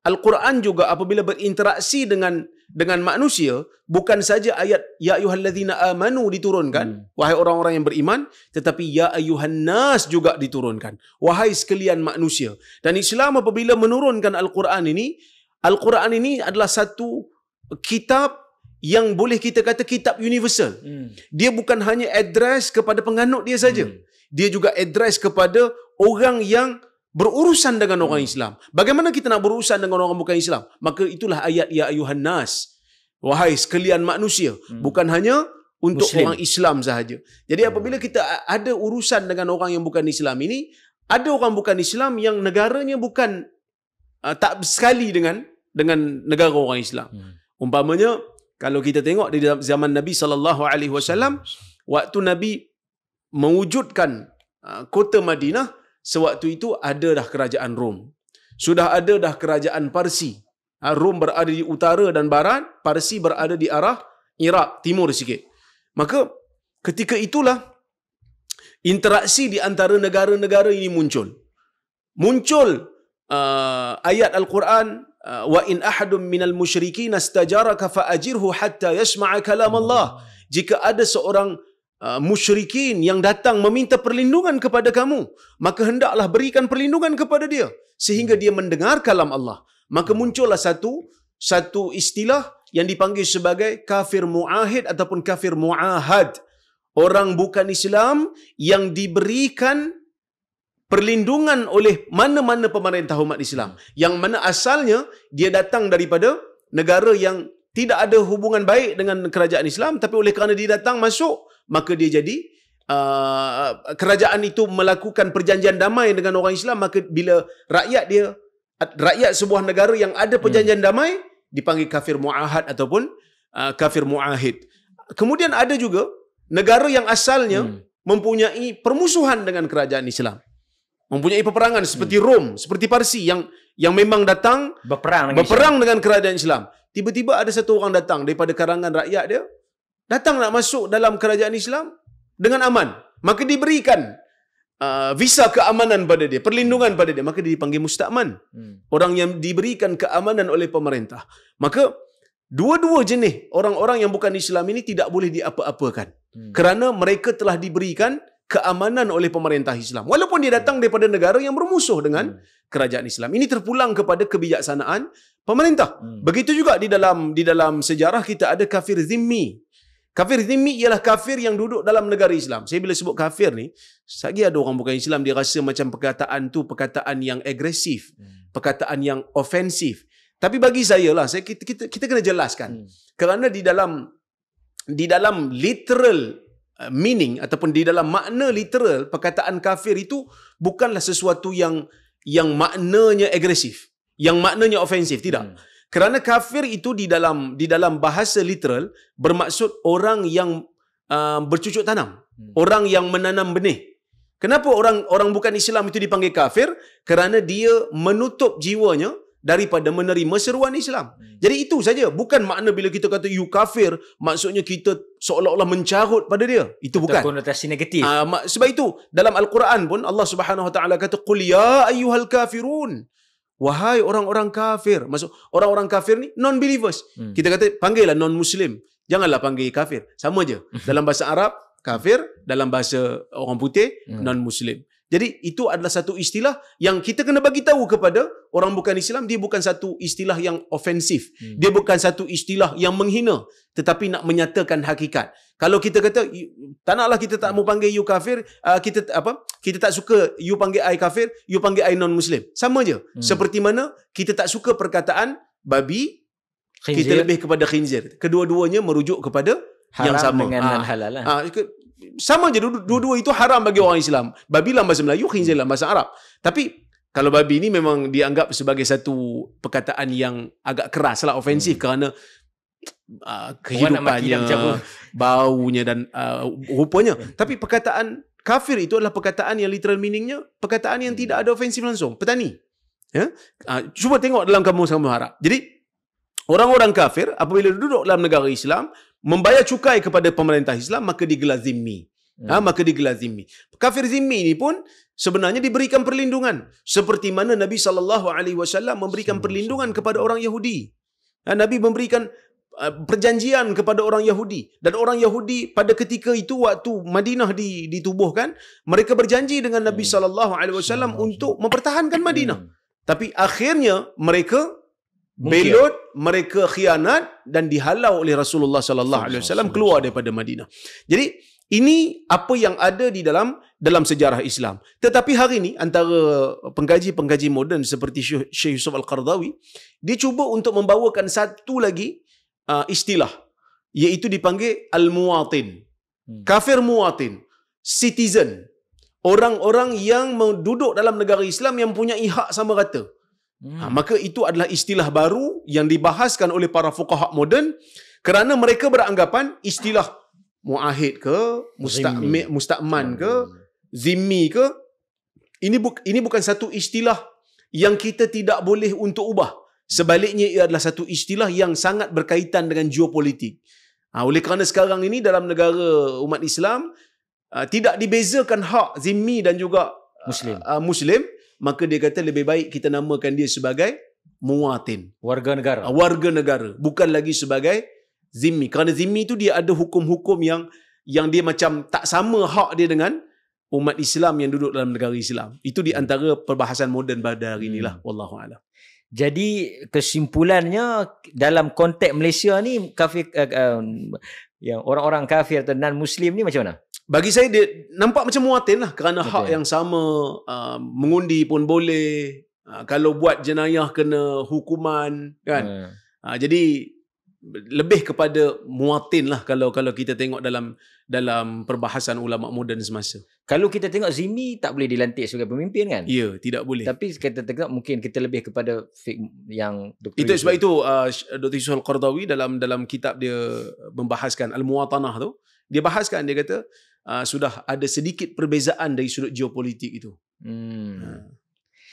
Al-Quran juga apabila berinteraksi dengan manusia, bukan saja ayat ya ayyuhallazina amanu diturunkan, wahai orang-orang yang beriman, tetapi ya ayyuhan nas juga diturunkan, wahai sekalian manusia. Dan Islam apabila menurunkan Al-Quran ini adalah satu kitab yang boleh kita kata kitab universal. Dia bukan hanya address kepada penganut dia saja. Dia juga address kepada orang yang berurusan dengan orang Islam. Bagaimana kita nak berurusan dengan orang bukan Islam? Maka itulah ayat ya ayuhan nas, wahai sekalian manusia. Bukan hanya untuk Muslim, orang Islam sahaja. Jadi apabila kita ada urusan dengan orang yang bukan Islam ini, ada orang bukan Islam yang negaranya bukan tak sekali dengan negara orang Islam. Umpamanya kalau kita tengok di zaman Nabi SAW, waktu Nabi mewujudkan kota Madinah, sewaktu itu ada dah kerajaan Rom. Sudah ada dah kerajaan Parsi. Rom berada di utara dan barat, Parsi berada di arah Iraq, timur sikit. Maka ketika itulah interaksi di antara negara-negara ini muncul. Ayat Al-Quran, wa in ahadun minal musyrikin astajaraka faajirhu hatta yasma'a kalam Allah. Jika ada seorang musyrikin yang datang meminta perlindungan kepada kamu, maka hendaklah berikan perlindungan kepada dia sehingga dia mendengar kalam Allah. Maka muncullah satu istilah yang dipanggil sebagai kafir muahid ataupun kafir muahad. Orang bukan Islam yang diberikan perlindungan oleh mana-mana pemerintah umat Islam, yang mana asalnya dia datang daripada negara yang tidak ada hubungan baik dengan kerajaan Islam, tapi oleh kerana dia datang masuk, maka dia jadi kerajaan itu melakukan perjanjian damai dengan orang Islam. Maka bila rakyat sebuah negara yang ada perjanjian damai dipanggil kafir muahad ataupun kafir muahid. Kemudian ada juga negara yang asalnya mempunyai permusuhan dengan kerajaan Islam, mempunyai peperangan seperti Rom, seperti Parsi yang memang datang berperang dengan kerajaan Islam. Tiba-tiba ada satu orang datang daripada kalangan rakyat dia, datang nak masuk dalam kerajaan Islam dengan aman. Maka diberikan visa keamanan pada dia, perlindungan pada dia. Maka dia dipanggil musta'man. Orang yang diberikan keamanan oleh pemerintah. Maka dua-dua jenis orang-orang yang bukan Islam ini tidak boleh diapa-apakan. Kerana mereka telah diberikan keamanan oleh pemerintah Islam. Walaupun dia datang daripada negara yang bermusuh dengan kerajaan Islam. Ini terpulang kepada kebijaksanaan pemerintah. Begitu juga di dalam sejarah kita ada kafir zimmi. Kafir zimmi ialah kafir yang duduk dalam negara Islam. Saya bila sebut kafir ni, lagi ada orang bukan Islam dia rasa macam perkataan tu perkataan yang agresif, perkataan yang ofensif. Tapi bagi saya lah, kita kena jelaskan. Kerana di dalam literal meaning ataupun di dalam makna literal, perkataan kafir itu bukanlah sesuatu yang maknanya agresif, yang maknanya ofensif, tidak. Kerana kafir itu di dalam bahasa literal bermaksud orang yang bercucuk tanam, orang yang menanam benih. Kenapa orang bukan Islam itu dipanggil kafir? Kerana dia menutup jiwanya daripada menerima seruan Islam. Jadi itu saja. Bukan makna bila kita kata you kafir, maksudnya kita seolah-olah mencarut pada dia. Itu bukan. Konotasi negatif. Sebab itu dalam Al-Quran pun Allah Subhanahu Wa Taala kata qul ya ayyuhal kafirun. Wahai orang-orang kafir. Maksud orang-orang kafir ni non-believers. Kita kata panggillah non-muslim. Janganlah panggil kafir. Sama je. Dalam bahasa Arab kafir, dalam bahasa orang putih non-muslim. Jadi itu adalah satu istilah yang kita kena bagi tahu kepada orang bukan Islam. Dia bukan satu istilah yang ofensif. Dia bukan satu istilah yang menghina, tetapi nak menyatakan hakikat. Kalau kita kata tak naklah, kita tak mau panggil you kafir, kita tak suka you panggil I kafir, you panggil I non-muslim. Sama je. Seperti mana kita tak suka perkataan babi, khinzir, kita lebih kepada khinzir. Kedua-duanya merujuk kepada haram yang sama. Dengan non-halal lah. Sama je, dua-dua itu haram bagi orang Islam. Babi dalam bahasa Melayu, khinzir dalam bahasa Arab. Tapi kalau babi ni memang dianggap sebagai satu perkataan yang agak keras lah, ofensif, kerana kehidupannya, baunya dan rupanya. Tapi perkataan kafir itu adalah perkataan yang literal meaningnya perkataan yang tidak ada ofensif langsung. Petani. Ya? Cuba tengok dalam kamus-kamus Arab. Jadi orang-orang kafir apabila duduk dalam negara Islam, membayar cukai kepada pemerintah Islam, maka digelar zimmi. Maka digelar zimmi. Kafir zimmi ini pun sebenarnya diberikan perlindungan seperti mana Nabi SAW memberikan perlindungan kepada orang Yahudi. Nabi memberikan perjanjian kepada orang Yahudi, dan orang Yahudi pada ketika itu waktu Madinah ditubuhkan, mereka berjanji dengan Nabi SAW untuk mempertahankan Madinah. Tapi akhirnya mereka belot, mereka khianat dan dihalau oleh Rasulullah SAW keluar daripada Madinah. Jadi ini apa yang ada di dalam sejarah Islam. Tetapi hari ini antara pengkaji-pengkaji moden seperti Syekh Yusuf Al-Qaradawi, dia cuba untuk membawakan satu lagi istilah, iaitu dipanggil al-muwatin. Kafir muwatin, citizen, orang-orang yang duduk dalam negara Islam yang punya hak sama rata. Maka itu adalah istilah baru yang dibahaskan oleh para fuqaha moden, kerana mereka beranggapan istilah muahid ke, musta'man ke, zimmi ke, ini bukan satu istilah yang kita tidak boleh untuk ubah. Sebaliknya ia adalah satu istilah yang sangat berkaitan dengan geopolitik. Oleh kerana sekarang ini dalam negara umat Islam tidak dibezakan hak zimmi dan juga Muslim, maka dia kata lebih baik kita namakan dia sebagai muwatin, warga negara, bukan lagi sebagai zimmi. Kerana zimmi itu dia ada hukum-hukum yang dia macam tak sama hak dia dengan umat Islam yang duduk dalam negara Islam. Itu di antara perbahasan moden pada hari inilah. Wallahu a'lam. Jadi kesimpulannya dalam konteks Malaysia ni kafir yang orang-orang kafir atau non-Muslim ni macam mana? Bagi saya dia nampak macam muwatin lah, kerana hak yang sama, mengundi pun boleh, kalau buat jenayah kena hukuman kan. Jadi lebih kepada muwatin lah kalau kita tengok dalam perbahasan ulama moden semasa. Kalau kita tengok zimmi tak boleh dilantik sebagai pemimpin kan? Ya, tidak boleh. Tapi kita tengok mungkin kita lebih kepada yang Dr. Itu sebab itu Dr. Yusuf Al-Qaradawi dalam kitab dia membahaskan Al-Muwatanah tu, dia bahaskan, dia kata sudah ada sedikit perbezaan dari sudut geopolitik itu.